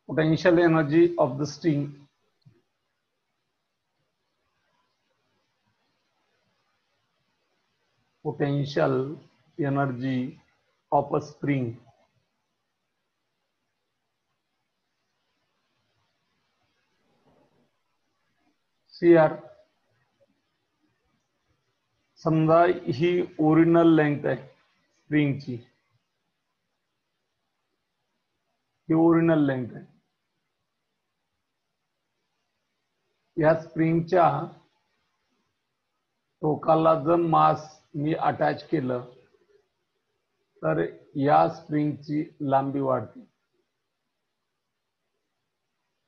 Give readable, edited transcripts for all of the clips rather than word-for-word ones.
potential energy of the string potential energy of a spring here समजा ही original length आहे स्प्रिंगची, ही original length आहे. या स्प्रिंगच्या टोकाला जर मास मी अटॅच केलं तर या स्प्रिंगची लांबी वाढते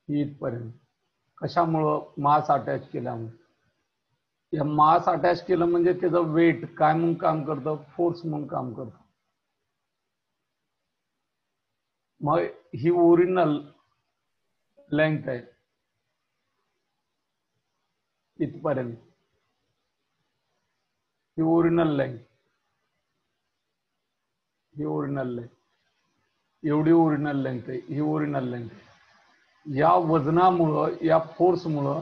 इथपर्यंत. कशामुळं? मास अटॅच केल्यामुळे. या मास अटॅच केलं म्हणजे त्याचं वेट काय म्हणून काम करतं? फोर्स म्हणून काम करतं. मग ही ओरिजिनल लेंथ आहे इथपर्यंत, ही ओरिजिनल लेंथ, ही ओरिजिनल लेंथ, एवढी ओरिजिनल लेंथ आहे, ही ओरिजिनल लेंथ. या वजनामुळं, या फोर्समुळं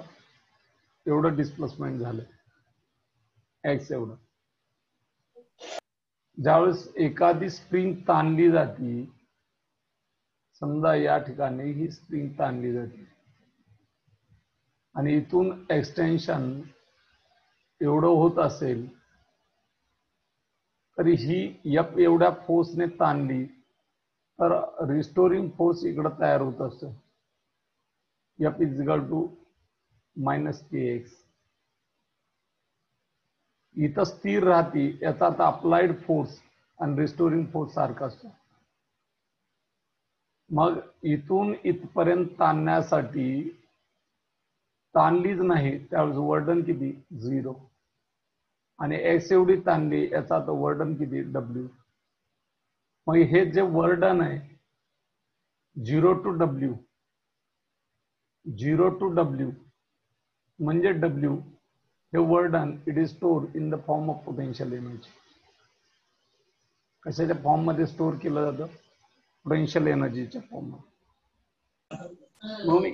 एवढं डिस्प्लेसमेंट झालं एक्स एवढं. ज्यावेळेस एखादी स्प्रिंग ताणली जाती, समजा या ठिकाणी ही स्प्रिंग ताणली जाते आणि इथून एक्सटेन्शन एवढं होत असेल तरी ही एफ एवढ्या फोर्सने ताणली तर रिस्टोरिंग फोर्स इकडे तयार होत असतो. F is equal to minus k x. इथं स्थिर राहती, याचा आता अप्लाइड फोर्स आणि रिस्टोरिंग फोर्स सारखा असतो. मग इथून इथपर्यंत ताणण्यासाठी ताणलीच नाही त्यावेळेस वर्डन किती? 0. आणि एक्स एवढी ताणली, याचा आता वर्डन किती? डब्ल्यू. मग हे जे वर्डन आहे 0 to W, 0 to W म्हणजे डब्ल्यू, हे work done it is store in the form of potential energy. कशाच्या फॉर्म मध्ये स्टोर केलं जातं? पोटेन्शियल एनर्जीच्या फॉर्म मध्ये. म्हणून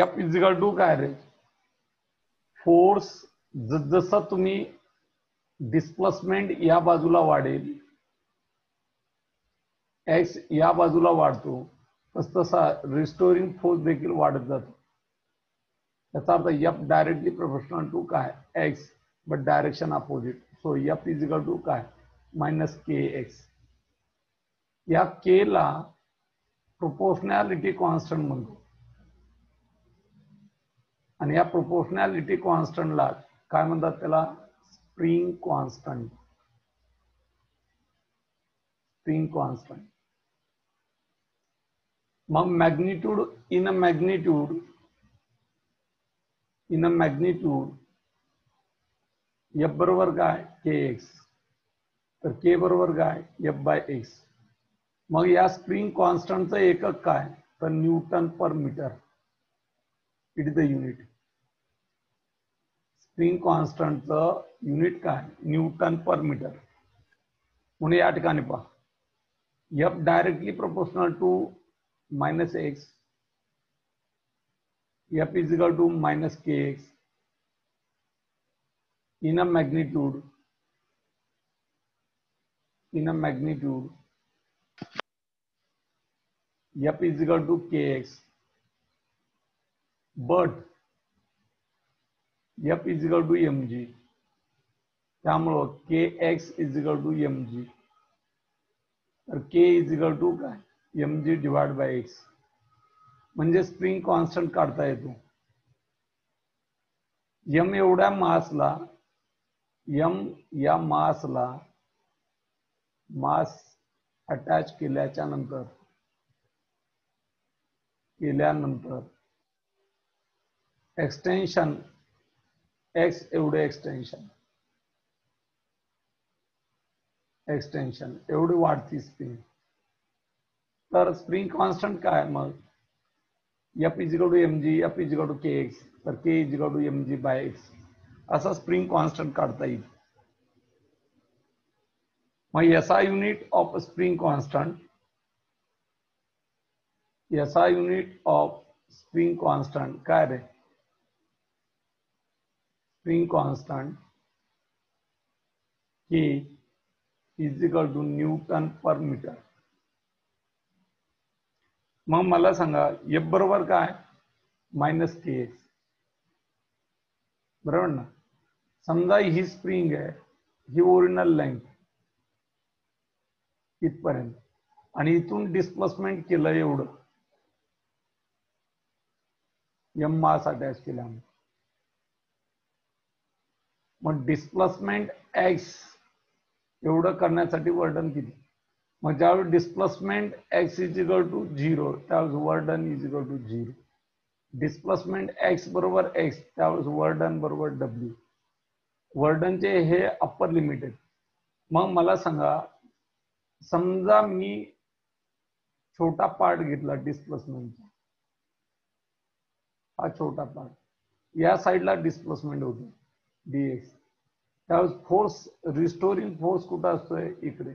एफ इज इक्वल टू काय रे? फोर्स. जसं तुम्ही डिस्प्लेसमेंट या बाजूला वाढेल, एक्स या बाजूला वाढतो, तसा रिस्टोरिंग फोर्स देखील वाढत जातो. त्याचा अर्थ एफ डायरेक्टली प्रोपोर्शनल टू काय? X, but direction opposite. So F is equal to काय? Minus k x. या के ला प्रोपोर्शनॅलिटी कॉन्स्टंट म्हणतो आणि या प्रोपोर्शनॅलिटी कॉन्स्टंटला काय म्हणतात? त्याला स्प्रिंग कॉन्स्टंट. Spring constant. मग magnitude in a magnitude, in a magnitude F बरोबर काय? K x. तर के बरोबर काय? F by x. मग या स्प्रिंग कॉन्स्टंटचं एकक काय? तर newton per metre. It is the unit. Spring कॉन्स्टंटचं युनिट काय? Newton per metre. म्हणून या ठिकाणी पहा, F directly proportional to minus x, F is equal to minus k x in a magnitude, in a magnitude F is equal to k x, but F is equal to m g. त्यामुळं k x is equal to m g. तर k is equal to काय? M g divide by x. म्हणजे spring constant काढता येतो. M एवढ्या मासला, M या मासला मास attach केल्याच्या नंतर एक्सटेन्शन एक्स एवढे एक्सटेन्शन एवढी वाढती स्प्रिंग. तर स्प्रिंग कॉन्स्टंट काय? मग F is equal to m g, F is equal to k x, तर k is equal to m g by x. असा स्प्रिंग कॉन्स्टंट काढता येईल. मग SI unit of spring constant SI unit of spring constant काय रे? Spring constant K is equal to newton per metre. मग मला सांगा F बरोबर काय? -kx, बरोबर ना. समजा ही स्प्रिंग आहे, ही ओरिजिनल लेंथ इथपर्यंत, आणि इथून डिस्प्लेसमेंट केलं एवढं, m मास अटॅच केला. मग डिस्प्लेसमेंट x एवढं करण्यासाठी वर्डन किती? मग ज्यावेळी displacement x is equal to 0 त्यावेळेस work done is equal to 0. Displacement x बरोबर x त्यावेळेस वर्डन बरोबर w. वर्डनचे हे अप्पर लिमिट आहे. मग मला सांगा, समजा मी छोटा पार्ट घेतला डिस्प्लेसमेंटचा, हा छोटा पार्ट, या साईडला डिस्प्लेसमेंट होतो dx, त्यावेळेस फोर्स, रिस्टोरिंग फोर्स कुठं असतोय? इकडे.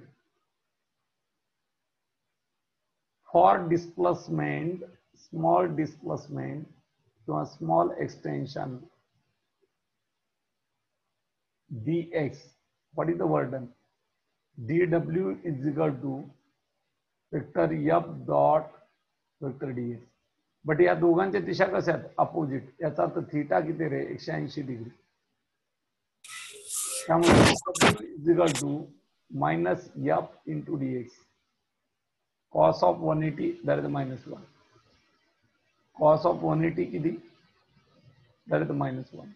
फॉर डिस्प्लेसमेंट, स्मॉल डिस्प्लेसमेंट किंवा small extension dx, what is the burden? dw is equal to vector f dot vector ds. But या दोघांच्या दिशा कशा आहेत? अपोजिट. याचा अर्थ थीटा किती रे? 180 डिग्री. त्यामुळे w is equal to minus f into dx. Cos of 180 that is -1. Cos of 180 किती? That is -1.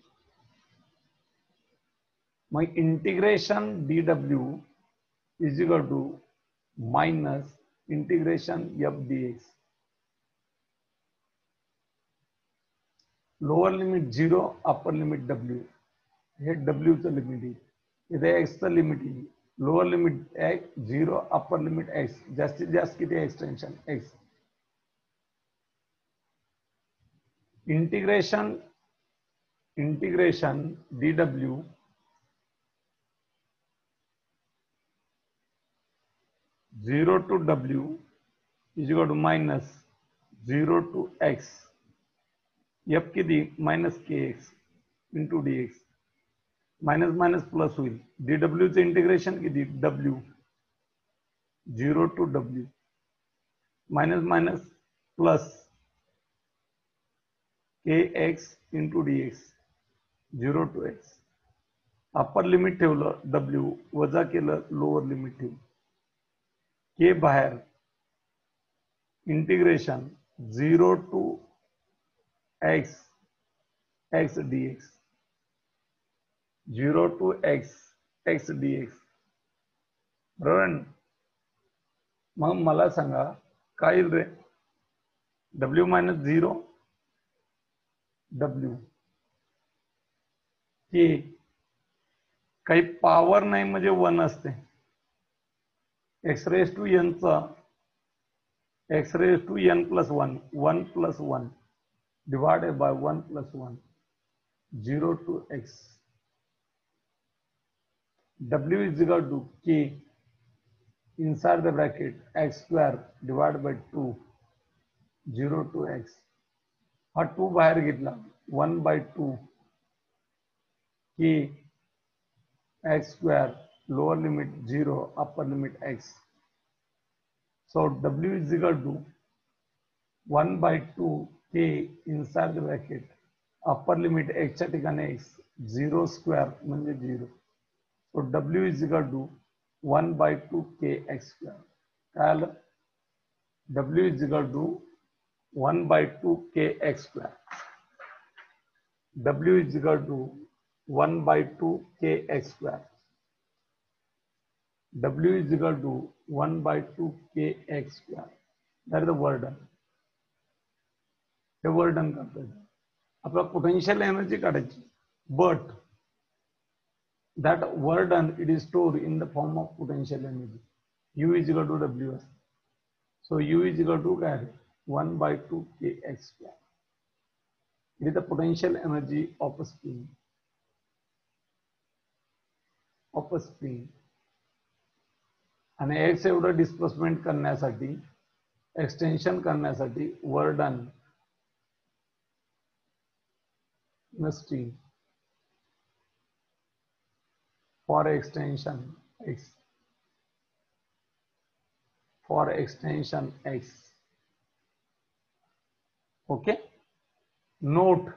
मग integration dw is equal to minus integration f dx. Lower limit 0, upper limit w. हे w चं limit आहे. इथे x चं limit आहे. Lower limit x 0, upper limit x. जास्तीत जास्त किती extension? x. Integration dw (0 to w) is equal to minus 0 to x. f किती? -kx into dx. Minus minus plus होईल. dw चे इंटिग्रेशन किती? w 0 to w, minus minus plus kx into dx 0 to x. Upper limit ठेवलं w, वजा केलं lower limit ठेवलं k बाहेर. Integration 0 to x x dx, 0 to x x dx, बरोबर. मग मला सांगा काय येईल रे? w मायनस 0 w k. काही पॉवर नाही म्हणजे 1 असते. x रेज टू n चा x raise to n plus 1 1 plus 1 divided by 1 plus 1, 0 to x. W is equal to k inside the bracket x square divided by 2, 0 to x. हा 2 बाहेर घेतला, 1 by 2 k x square, lower limit 0, upper limit x. So W is equal to 1 by 2 k inside the bracket, upper limit x च्या ठिकाणी x, 0 square म्हणजे 0. So W is equal to 1 by 2 k x square. काय आलं? W is equal to 1 by 2 k x square. W is equal to 1 by 2 k x square. W is equal to 1 by 2 k x square. That is the burden. हे वर्डन करता येतं. आपला potential energy काढायची, but that burden it is stored in the form of potential energy. U is equal to W. So U is equal to 1 by 2 k x square. It is the potential energy of a spring. आणि x एवढं displacement करण्यासाठी extension करण्यासाठी वर्डन नसती for extension x for extension x. Okay. Note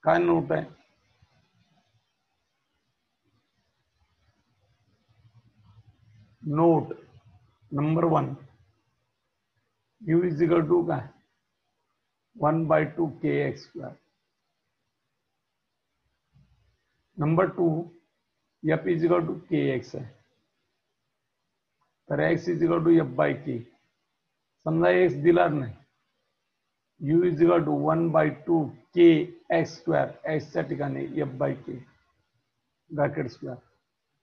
काय note आहे? Note number 1 u is equal to काय 1/2 kx square. Number 2 f is equal to kx आहे, तर x is equal to f/k. समजा x दिला नाही, u is equal to 1/2 kx square, x च्या ठिकाणी f/k ब्रॅकेट स्क्वेअर,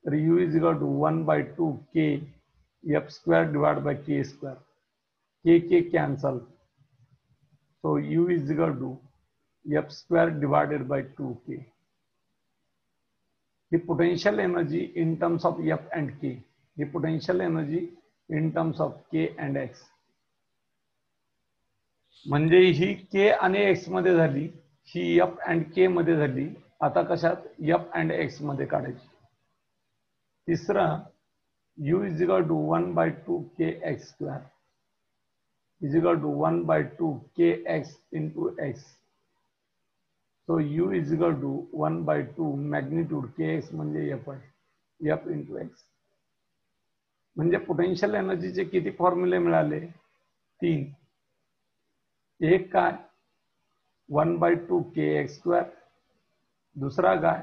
तर u is equal to 1/2 k f square divided by k square. k cancel, so u is equal to f square divided by 2k. The potential energy in terms of f and k. The potential energy in terms of k and x. म्हणजे ही k आणि x मध्ये झाली, ही f and k मध्ये झाली. आता कशात f and x मध्ये काढायची. तिसरा u is equal to 1/2 kx square is equal to 1/2 kx into x. So u is equal to 1/2 magnitude kx म्हणजे f आहे, f into x. म्हणजे पोटेन्शियल एनर्जीचे किती फॉर्म्युले मिळाले? 3. एक काय 1/2 kx square, दुसरा काय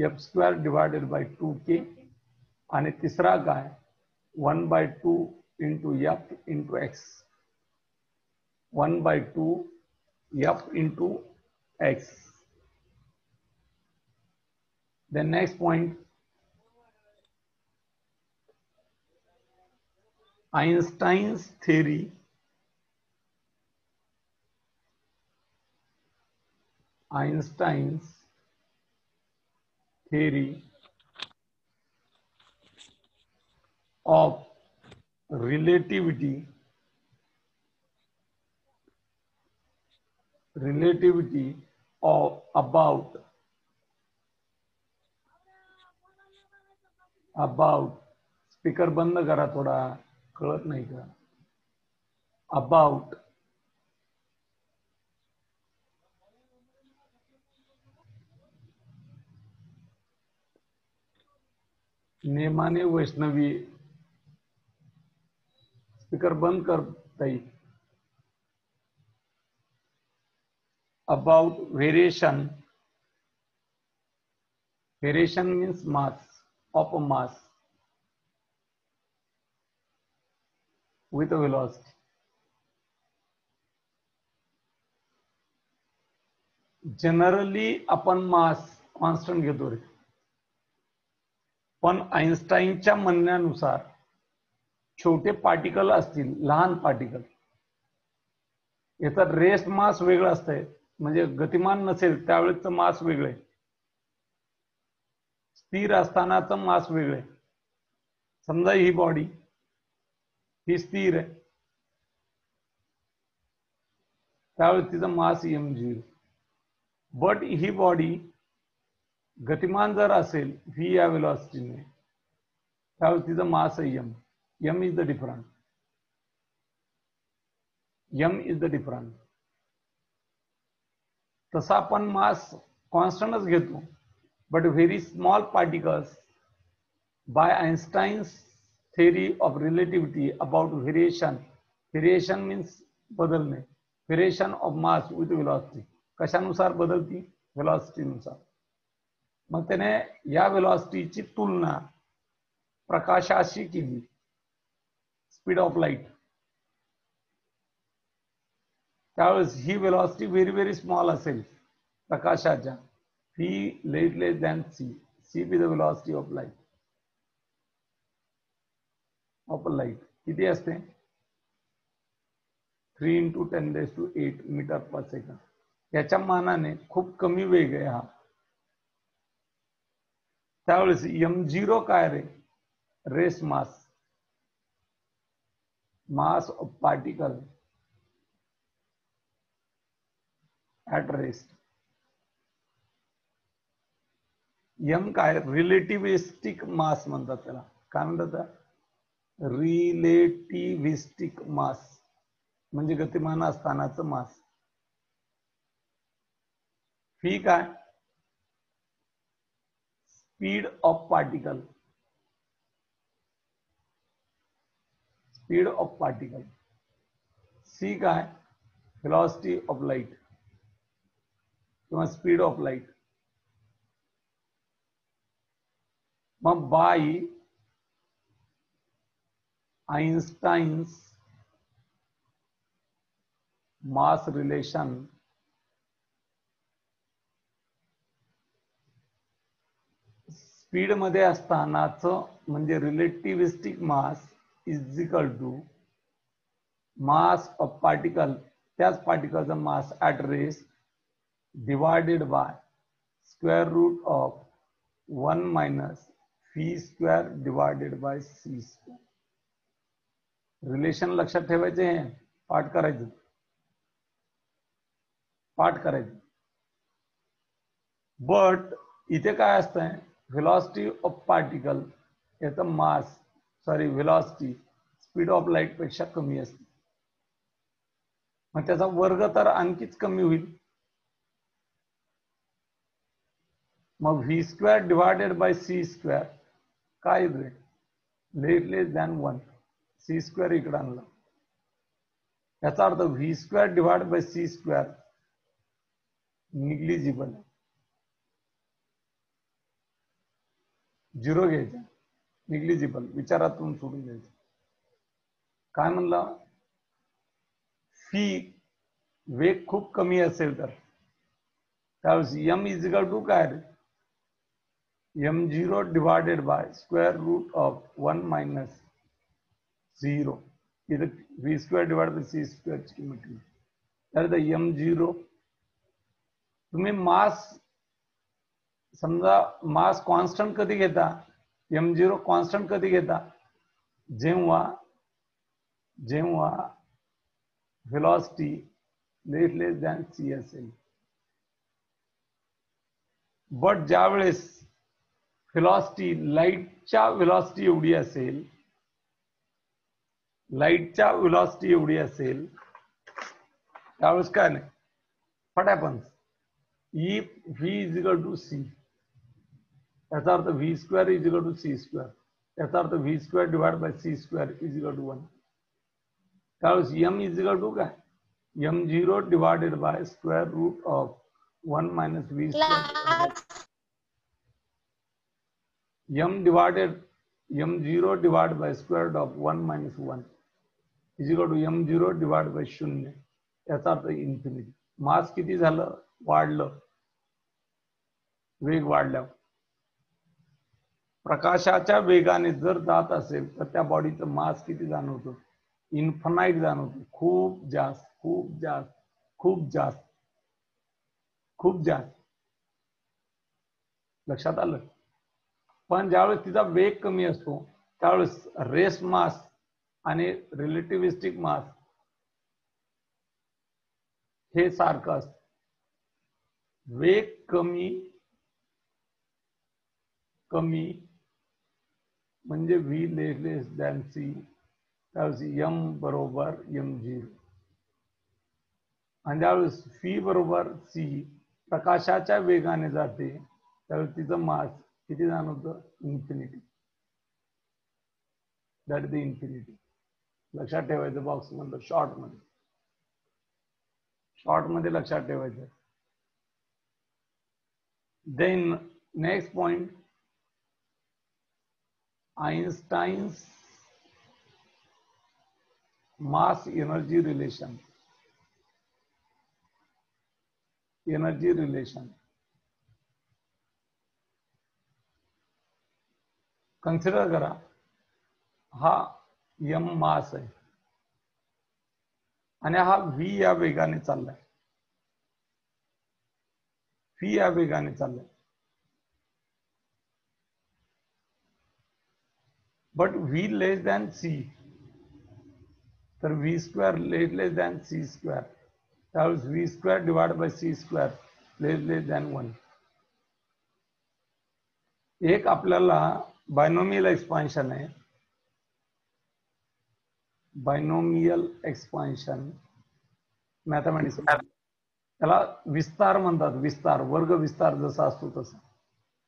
f square divided by 2k, आणि तिसरा काय 1/2 into f into x, 1/2 f into x. The next point, Einstein's theory of relativity of about speaker बंद करा थोडा, कळत नाही का? about नेमाने वैष्णवी, स्पीकर बंद कर ताई. about variation means mass of a mass with a velocity. Generally आपण मास कॉन्स्टंट घेतो रे, पण आइन्स्टाईनच्या म्हणण्यानुसार छोटे पार्टिकल असतील, लहान पार्टिकल, याचा रेस्ट मास वेगळं असतंय, म्हणजे गतिमान नसेल त्यावेळेचं मास वेगळे, स्थिर असतानाचं मास वेगळे. समजा ही बॉडी ही स्थिर आहे, त्यावेळेस तिचं मास m0. बट ही बॉडी गतिमान जर असेल v या वेलॉसिटीने, त्यावेळेस तिचं मास आहे m इज द डिफरन्स. तसा आपण मास कॉन्स्टंटच घेतो, but very small particles by Einstein's theory of relativity about variation means बदलणे, variation of mass with velocity. कशानुसार बदलती? वेलॉसिटी नुसार. मग त्याने या वेलॉसिटीची तुलना प्रकाशाशी केली, स्पीड ऑफ लाईट. त्यावेळेस ही वेलॉसिटी व्हेरी स्मॉल असेल प्रकाशाच्या, v less than c be the velocity of light. किती असते? 3 × 10⁸ मीटर पर सेकंड. याच्या मानाने खूप कमी वेग आहे हा. त्यावेळेस m0 काय रे, rest mass, mass of particle at rest. m काय, रिलेटिव्हिस्टिक मास म्हणतात त्याला. काय म्हणतात, रिलेटिव्हिस्टिक मास म्हणजे गतिमान असतानाचं मास. फी काय, speed of particle, speed of particle. C काय, व्हेलॉसिटी ऑफ लाईट किंवा स्पीड ऑफ लाईट. मग by Einstein's mass relation speed मध्ये असतानाचं म्हणजे relativistic mass is equal to mass of particle, त्याच पार्टिकलचा mass at rest divided by square root of 1 minus v square divided by c square. Relation लक्षात ठेवायचे, हे पाठ करायचं, पाठ करायचं. बट इथे काय असतंय, व्हेलॉसिटी ऑफ पार्टिकल याचा mass, sorry velocity speed of light पेक्षा कमी असते. मग त्याचा वर्ग तर आणखीच कमी होईल. मग v square divided by c square काय रे, लेस दॅन 1. सी स्क्वेअर इकडे आणला, याचा अर्थ v square divide by c square negligible, 0 घ्यायचा, निग्लिजिबल, विचारातून सोडून द्यायचं. काय म्हणलं, फी वेग खूप कमी असेल तर त्यावेळेस m इज इक्वल टू काय रे, m0 divided by square root of 1 minus 0. इथे v square divide by c square ची किंमत ठेवली. तर m0 तुम्ही मास, समजा मास कॉन्स्टंट कधी घेता, m0 कॉन्स्टंट कधी घेता, जेव्हा जेव्हा व्हेलॉसिटी लेस दॅन सी असेल. बट ज्या वेळेस व्हेलॉसिटी लाईटच्या व्हेलॉसिटी एवढी असेल, लाईटच्या व्हेलॉसिटी एवढी असेल, त्यावेळेस काय नाही, व्हॉट हॅपन्स, ई v is equal to c, याचा अर्थ v square is equal to c square, याचा अर्थ v square divide by c square is equal to 1. त्यावेळेस m इज इक्वल टू काय, m0 divided by square root of 1 minus v square, m0 divide by square root of 1 minus 1 is equal to m0 divide by 0, याचा अर्थ infinity. मास किती झालं, वाढलं, वेग वाढल्या. प्रकाशाच्या वेगाने जर जात असेल तर त्या बॉडीचं मास किती जाणवतो, इन्फानाइट जाणवतो, खूप जास्त, खूप जास्त, खूप जास्त, खूप जास्त. लक्षात आलं. पण ज्यावेळेस तिचा वेग कमी असतो त्यावेळेस रेस्ट मास आणि रिलेटिव्हिस्टिक मास हे सारखं असतं. वेग कमी कमी म्हणजे व्ही लेस दॅन सी, त्यावेळेस m बरोबर m0. आणि ज्यावेळेस फी बरोबर सी प्रकाशाच्या वेगाने जाते त्यावेळेस तिचं मास किती जाणवतं, infinity. That is the infinity. लक्षात ठेवायचं बॉक्स मधलं, शॉर्ट मध्ये, शॉर्ट मध्ये लक्षात ठेवायचं. Then next point, Einstein's mass energy relation. Energy relation consider करा, हा m मास आहे आणि हा v या वेगाने चाललाय, v या वेगाने चाललाय. But v less than c, तर v square less than c square, त्यावेळेस v square divide by c square less than 1. एक आपल्याला बायनोमियल एक्सपान्शन आहे, बायनोमियल एक्सपान्शन मॅथमॅटिक्स, त्याला विस्तार म्हणतात. विस्तार, वर्ग विस्तार जसा असतो तसा.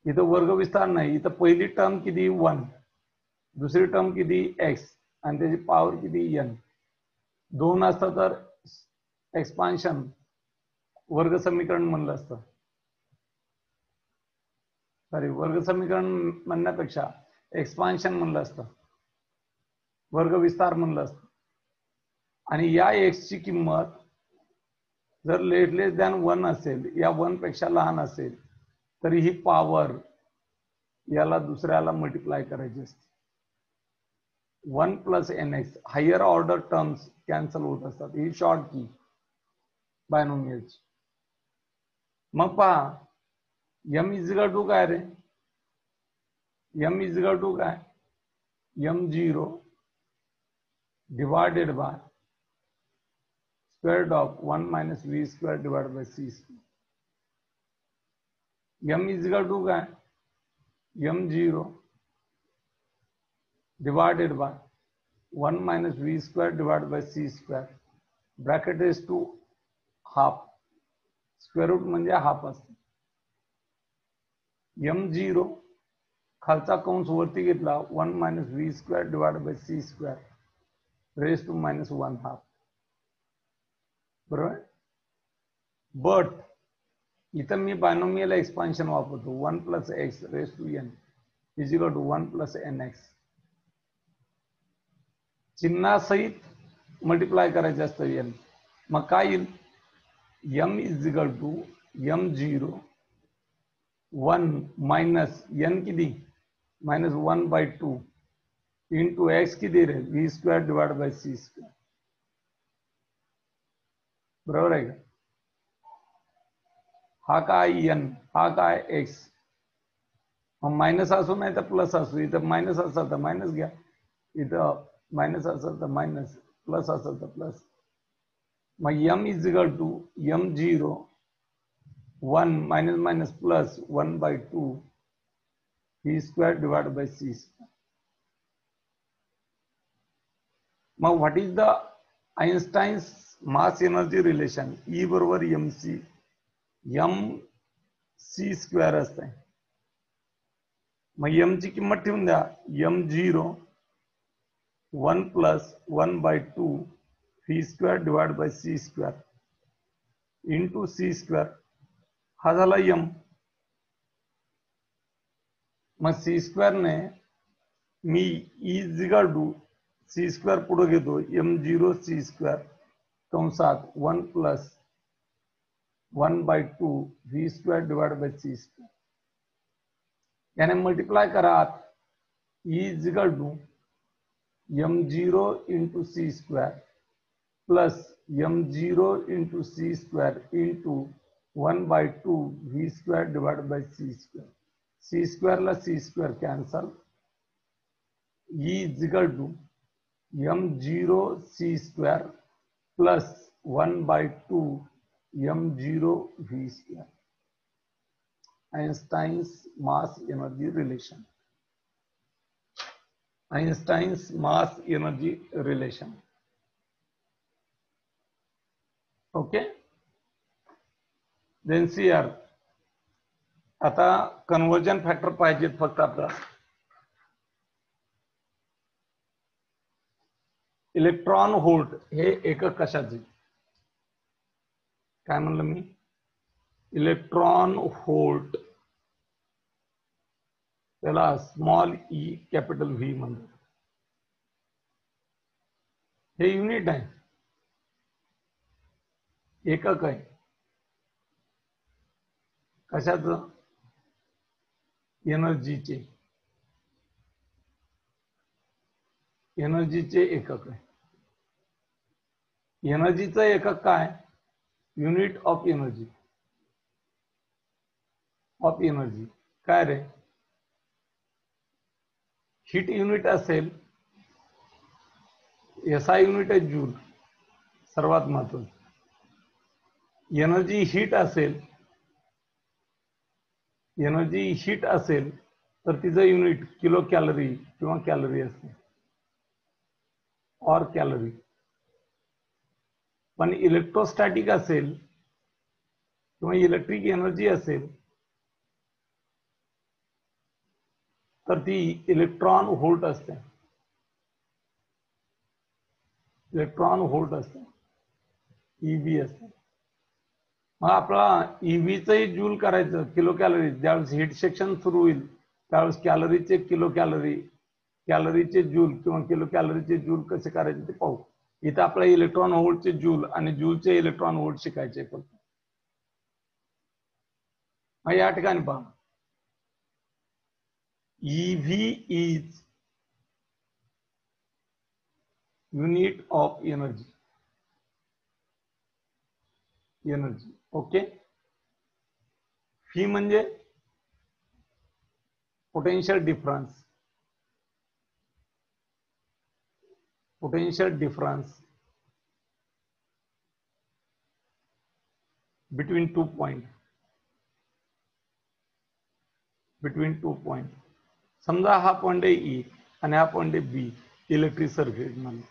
इथं वर्ग विस्तार नाही, इथं पहिली टर्म किती 1, दुसरी टर्म किती x आणि त्याची पॉवर किती n. 2 असतं तर एक्सपान्शन वर्ग समीकरण म्हणलं असतं. सॉरी, वर्ग समीकरण म्हणण्यापेक्षा एक्सपान्शन म्हणलं असतं, वर्ग विस्तार म्हणलं असतं. आणि या x ची किंमत जर लेस दॅन 1 असेल, या 1 पेक्षा लहान असेल, तरी ही पॉवर याला दुसऱ्याला मल्टिप्लाय करायची असते. 1 plus nx, higher order terms cancel होत असतात. ही शॉर्ट की बायनोमियलची. मग पहा, m इजिकल टू काय रे, m इजिकल टू काय, m0 divided by square root of 1 minus v square divide by c square. m is equal to काय, m0 divided by 1 minus v square divided by c square, bracket is to half, square root म्हणजे half असते. m0 खालचा कंस वरती घेतला, 1 minus v square divided by c square raised to minus 1/2, बरोबर. But इथं मी binomial expansion वापरतो. 1 plus x raised to n is equal to 1 plus nx. चिन्हासहित मल्टिप्लाय करायचे असतं n. मग काय येईल, m is equal to m0 1 minus n किती, मायनस 1/2 इंटू x किती रे, v square divide by c square. बरोबर आहे का. हा काय n, हा काय x. मग मायनस असू नाही तर प्लस असू. इथं मायनस असेल तर मायनस घ्या, इथं मायनस असेल तर मायनस, प्लस असेल तर प्लस. मग m is equal to m0 1 minus minus plus 1/2 v square divide by c square. मग what is the Einstein's mass energy relation, E बरोबर mc, mc स्क्वेअर असते. मग m ची किंमत ठेवून द्या, m0 1 plus 1/2 v square divide by c square into c square, हा झाला m. मग सी स्क्वेअर ने मी is equal to c square पुढे घेतो, m0 सी स्क्वेअर कंसात 1 plus 1/2 v square divide by c square. याने मल्टिप्लाय करा, is equal to m0 into c square plus m0 into c square into 1/2 v square divide by c square. C square ला c square cancel, is equal to m0 c square plus 1/2 m0 v square. Einstein's mass energy relation, Einstein's mass energy relation. Okay, then see are. आता conversion factor पाहिजेत फक्त आपल्याला. Electron volt हे एकक कशाचे, काय म्हणलं मी, इलेक्ट्रॉन व्होल्ट, त्याला स्मॉल ई कॅपिटल व्ही म्हणतात. हे युनिट आहे, एकक आहे. कशाचं, एनर्जीचे, एनर्जीचे एकक आहे. एनर्जीचं एकक काय, unit of energy, of energy काय रे, हीट युनिट असेल, SI युनिट आहे जूल, सर्वात महत्वाचं. एनर्जी हीट असेल तर तिचं युनिट किलो कॅलरी किंवा कॅलरी असते, और कॅलरी. पण इलेक्ट्रोस्टॅटिक असेल किंवा इलेक्ट्रिक एनर्जी असेल तर ती इलेक्ट्रॉन व्होल्ट असते. इलेक्ट्रॉन व्होल्ट असते, EV असते. मग आपला EVचंही जूल करायचं, किलो कॅलरी. ज्यावेळेस हीट सेक्शन सुरू होईल त्यावेळेस कॅलरीचे किलो कॅलरी, कॅलरीचे जूल किंवा किलो कॅलरीचे जूल कसे करायचे ते पाहू. इथं आपल्या इलेक्ट्रॉन व्होल्टचे जूल आणि जूलचे इलेक्ट्रॉन व्होल्ट शिकायचे फक्त. मग या ठिकाणी पहा, EV is unit of energy. Okay. फी म्हणजे potential difference. Between two point. समजा हा पॉइंट आहे E आणि हा पॉइंट आहे B इलेक्ट्रिक सर्किट मध्ये.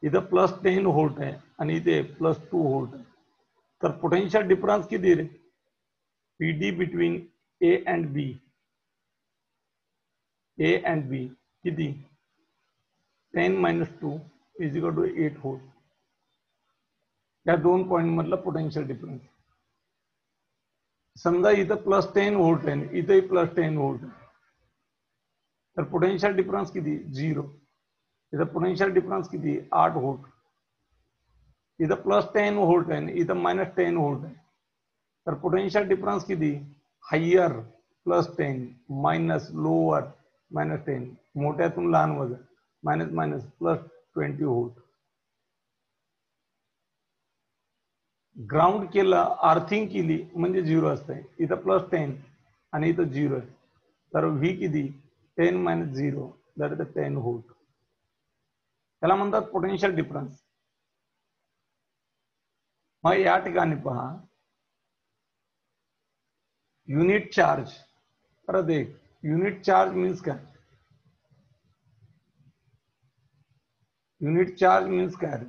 इथं +10 व्होल्ट आहे आणि इथे +2 व्होल्ट आहे. तर पोटेन्शियल डिफरन्स किती रे? PD between A and B किती? 10 - 2 = 8 व्होल्ट. या दोन पॉइंट मधला पोटेन्शियल डिफरन्स. समजा इथं +10 व्होल्ट आहे, इथंही +10 व्होल्ट आहे, तर पोटेन्शियल डिफरन्स किती? 0. इथं पोटेन्शियल डिफरन्स किती? 8 व्होल्ट. इथं +10 व्होल्ट आहे, इथं -10 व्होल्ट आहे, तर पोटेन्शियल डिफरन्स किती? Higher +10 minus lower -10. मोठ्यातून लहान वजा मायनस +20 व्होल्ट. ग्राउंड केलं, आर्थिंग केली म्हणजे 0 असते. इथं +10 आणि इथं 0 आहे, तर V किती? 10 - 0 दॅट इज 10 व्होल्ट. त्याला म्हणतात पोटेन्शियल डिफरन्स. मग या ठिकाणी पहा, युनिट चार्ज. परत एक, युनिट चार्ज मीन्स काय? युनिट चार्ज मीन्स काय?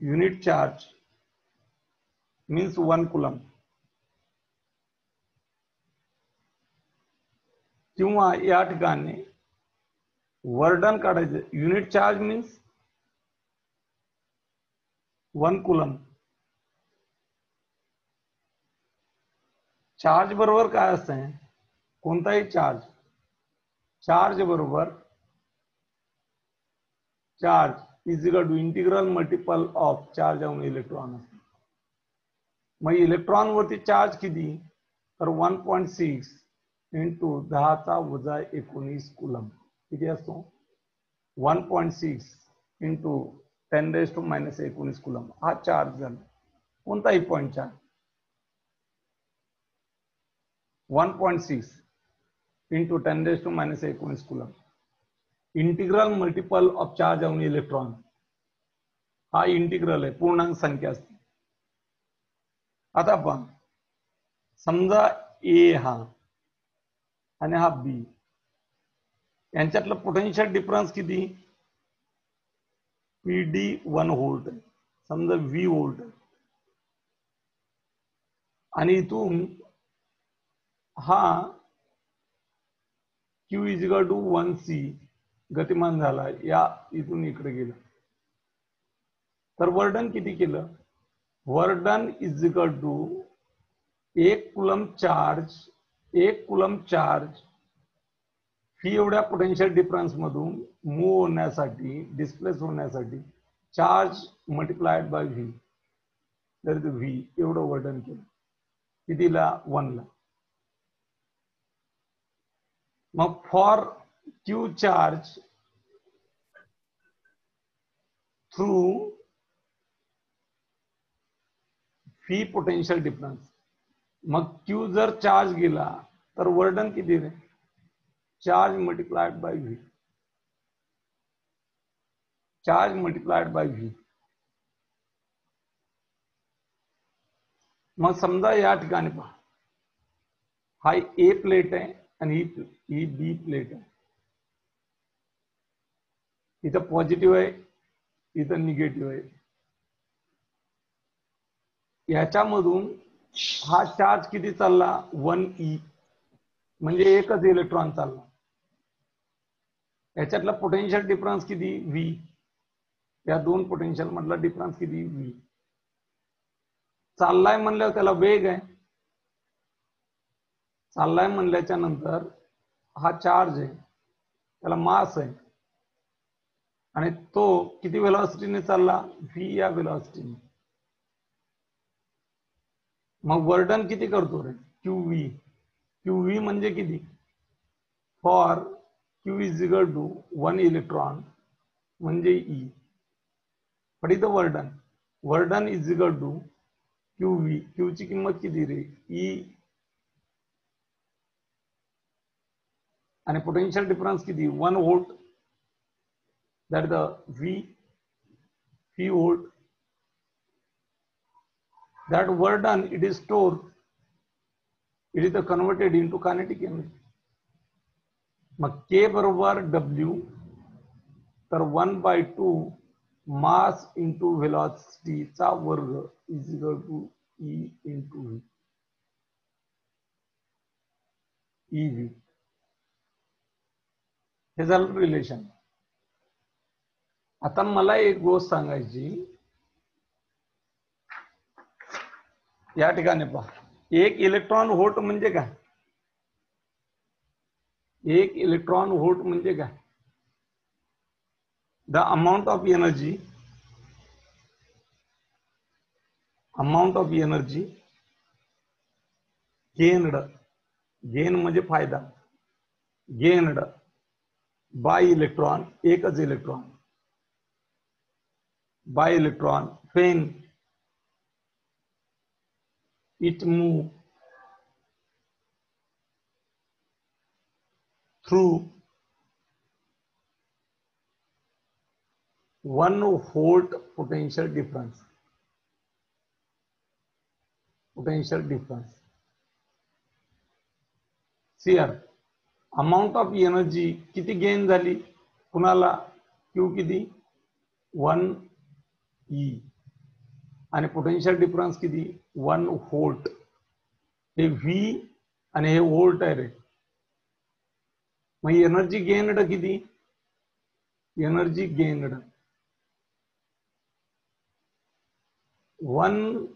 Unit charge means 1 coulomb. किंवा या ठिकाणी वर्डन काढायचं. Unit charge means 1 coulomb. Charge बरोबर काय असतंय? कोणताही चार्ज बरोबर charge = integral multiple of charge on electron. मग इलेक्ट्रॉन वरती चार्ज किती? तर 1.6 × 10⁻19 कुलम. किती असतो? 1.6 × 10⁻19 कुलम. हा चार्ज झाला, कोणताही point charge. 1.6 × 10⁻19 coulomb. Integral multiple of charge on electron. हा इंटिग्रल आहे, पूर्णांक संख्या असते. आता आपण समजा A हा आणि हा B, यांच्यातलं पोटेन्शियल डिफरन्स किती? PD 1 व्होल्ट आहे, समजा V व्होल्ट आहे, आणि इथून हा Q = 1c गतिमान झाला, या इथून इकडे गेला, तर वर्डन किती केलं? वर्डन = 1 कुलम चार्ज ही एवढ्या पोटेन्शियल डिफरन्स मधून मूव्ह होण्यासाठी, डिस्प्लेस होण्यासाठी चार्ज मल्टिप्लाइड बाय V, तर V एवढं वर्डन केलं. कितीला? 1 ला. मग for Q charge through V potential difference. मग Q जर चार्ज गेला तर वर्क डन किती रे? Charge multiplied by V, charge multiplied by V. मग समजा या ठिकाणी पहा, हा ए प्लेट आहे आणि ही बी प्लेट आहे. इथं पॉझिटिव्ह आहे, इथं निगेटिव्ह आहे. याच्यामधून हा चार्ज किती चालला? 1e, म्हणजे एकच इलेक्ट्रॉन चालला. याच्यातला पोटेन्शियल डिफरन्स किती? v. या दोन पोटेन्शियल मधला डिफरन्स किती? v. चाललाय म्हणल्यावर त्याला वेग आहे. चाललाय म्हणल्याच्या नंतर हा चार्ज आहे, त्याला मास आहे, आणि तो किती व्हेलॉसिटीने चालला? v या व्हेलॉसिटीने. मग वर्क डन किती करतो रे? QV. QV म्हणजे किती? For Q is equal to 1 electron म्हणजे E. पण इथं work done is equal to QV. Q ची किंमत किती रे? E. आणि पोटेन्शियल डिफरन्स किती? 1 volt. That the V volt. That work done, it is stored, it is converted into kinetic energy. मग K बरोबर W, तर 1/2 मास इंटू व्हेलॉसिटी चा वर्ग is equal to E into V. EV हे झालं relation. आता मला एक गोष्ट सांगायची, या ठिकाणी पहा, एक इलेक्ट्रॉन व्होल्ट म्हणजे काय? एक इलेक्ट्रॉन व्होल्ट म्हणजे काय? The amount of energy, amount of energy gained, gain म्हणजे फायदा, गेन्ड बाय इलेक्ट्रॉन, एकच electron, bye electron when it move through 1 volt potential difference. Potential difference. See here, amount of energy किती gain झाली कुणाला? Q किती? 1e. आणि potential difference किती? 1 volt. हे V आणि हे व्होल्ट आहे रे. मग एनर्जी गेनड किती? Energy gained 1,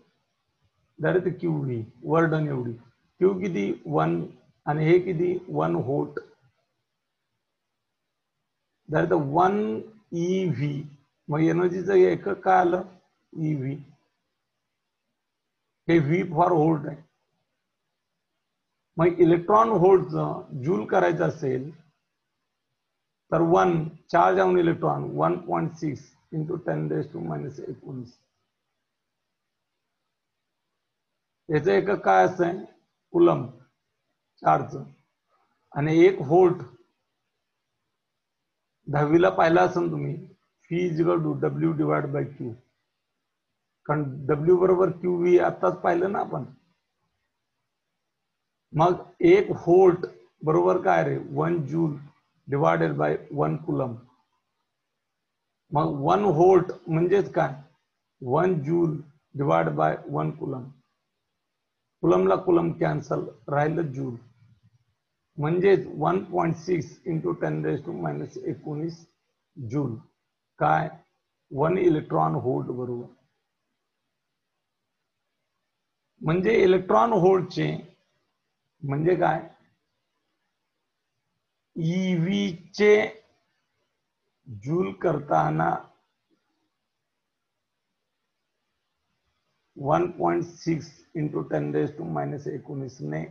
that is QV, work done एवढी. Q किती? 1 आणि हे किती? 1 व्होल्ट. That is 1 EV. मग एनर्जीचं एकक काय आलं? EV. हे V फॉर व्होल्ट आहे. मग इलेक्ट्रॉन व्होल्टचं जूल करायचं असेल तर 1 चार्ज ऑन इलेक्ट्रॉन 1.6 इंटू 10⁻⁻19. याचं एकक काय असतंय? कुलम चार्जचं. आणि 1 व्होल्ट 10वीला पाहिला असेल तुम्ही, V is equal to W divide by Q. कारण W बरोबर QV आताच पाहिलं ना आपण. मग 1 व्होल्ट बरोबर काय रे? 1 जूल डिवायडेड बाय 1 कुलम. मग 1 व्होल्ट म्हणजेच काय? 1 जूल डिवाइड बाय 1 कुलम. कुलमला कुलम कॅन्सल, राहिलं जूल. म्हणजेच 1.6 इंटू 10⁻19 जूल. काय? 1 इलेक्ट्रॉन व्होल्ट बरोबर. म्हणजे इलेक्ट्रॉन व्होल्टचे म्हणजे काय? EV चे जूल करताना 1.6 इंटू 10⁻19 ने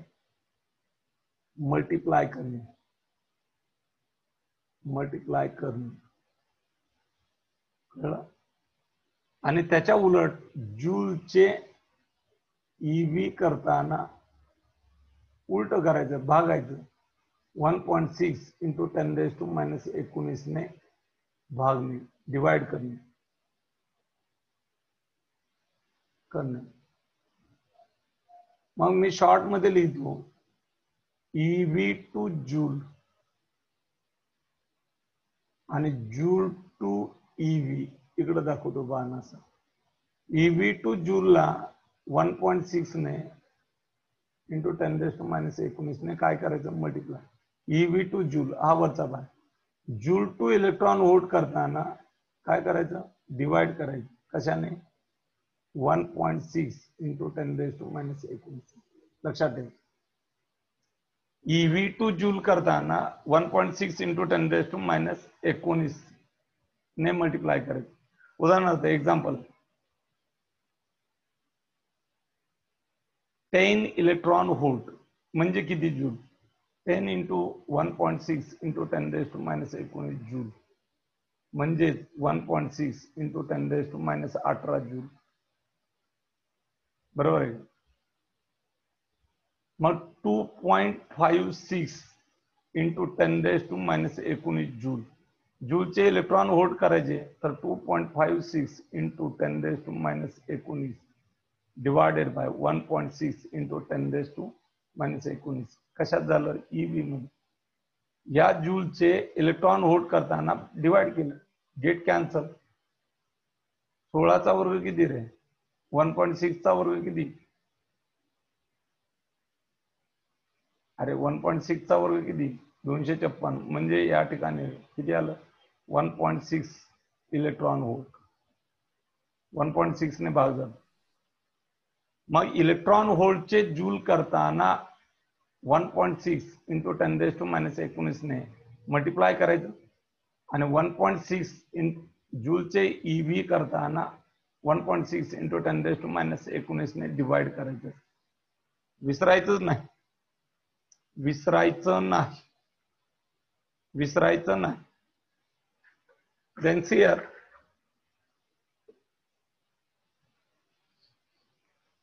मल्टिप्लाय करणे, कळलं? आणि त्याच्या उलट जूलचे EV करताना उलट करायचं, भागायचं. 1.6 इंटू 10⁻19 ने भागणे, डिवाइड करणे. मग मी शॉर्ट मध्ये लिहितो EV टू जूल आणि जूल टू EV इकडे दाखवतो बाण असा. EV टू जूलला 1.6 ने इंटू 10⁻19 ने काय करायचं, मल्टिप्लाय. EV टू जूल हा वरचा बाण. जूल टू इलेक्ट्रॉन व्होल्ट करताना काय करायचं, डिवाइड करायचं. कशाने, 1.6 इंटू 10⁻19. लक्षात ठेवा, EV टू जूल करताना 1.6 इंटू 10⁻19 ने मल्टिप्लाय करायचं. उदाहरणार्थ एक्झाम्पल, 10 इलेक्ट्रॉन व्होल्ट म्हणजे किती जूल, 10 इंटू 1.6 इंटू 10⁻19 जूल म्हणजे 1.6 इंटू 10⁻18 जूल. बरोबर आहे. मग 2.56 इंटू 10⁻19 जूल. जूलचे इलेक्ट्रॉन व्होल्ट करायचे तर 2.56 इंटू 10⁻19 डिवायडेड बाय 1.6 इंटू 10⁻19. कशात झालं, EV मध्ये. या जूलचे इलेक्ट्रॉन व्होल्ट करताना डिवाइड केलं, गेट कॅन्सल. 16चा वर्ग किती रे, 1.6 चा वर्ग किती, अरे 1.6 चा वर्ग किती, 256. म्हणजे या ठिकाणी किती आलं, 1.6 इलेक्ट्रॉन व्होल्ट. 1.6 ने भाग झाला. मग इलेक्ट्रॉन व्होल्टचे जूल करताना 1.6 इंटू 10⁻19 ने मल्टिप्लाय करायचं आणि 1.6 जूलचे EV करताना 1.6 इंटू 10⁻19 ने डिवाइड करायचं. विसरायचंच नाही, विसरायचं नाही, विसरायचं नाही. Then here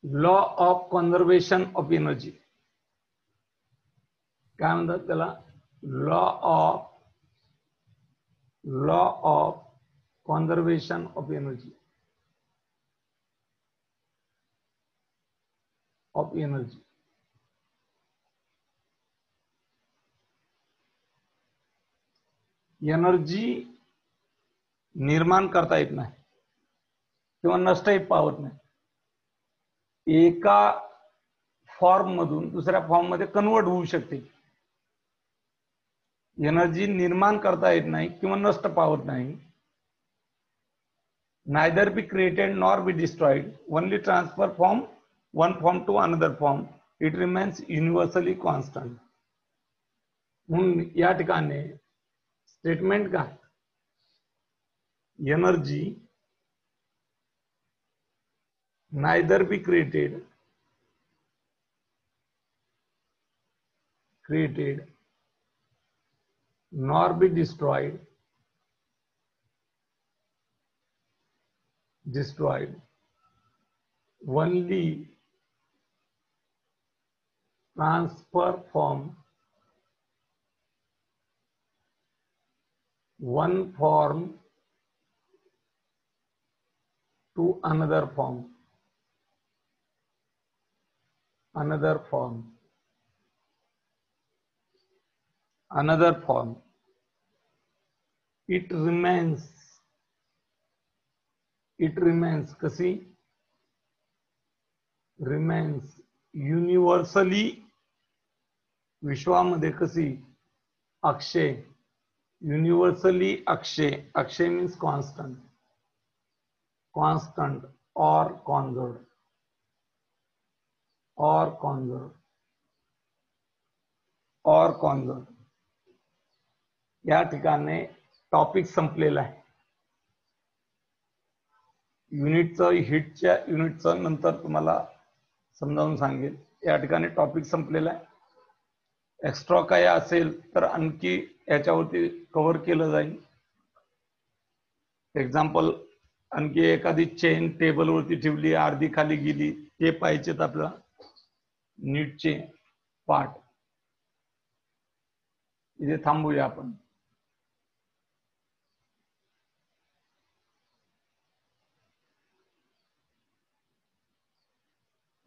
law of conservation of energy. काय म्हणतात त्याला, law of conservation of energy. Energy निर्माण करता येत नाही किंवा नष्टही पावत नाही. एका फॉर्म मधून दुसऱ्या फॉर्म मध्ये कन्वर्ट होऊ शकते. एनर्जी निर्माण करता येत नाही किंवा नष्ट पावत नाही. Neither be created nor be destroyed, only transfer from one form to another form, it remains universally constant. म्हणून या ठिकाणी स्टेटमेंट काय, energy neither be created nor be destroyed only transfer from one form to another form. It remains कशी, remains universally, विश्वामध्ये कशी, अक्षय, universally Akshay means constant or conserved. या ठिकाणी topic संपलेला आहे. हिटच्या युनिटचं नंतर तुम्हाला समजावून सांगेल. या ठिकाणी टॉपिक संपलेला आहे. एक्स्ट्रा काय असेल तर आणखी याच्यावरती कव्हर केलं जाईल. एक्झाम्पल, आणखी एखादी चेन टेबलवरती ठेवली, अर्धी खाली गेली, ते पाहिजेत आपल्याला नीटचे. पाठ. इथे थांबूया आपण.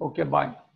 Okay, bye.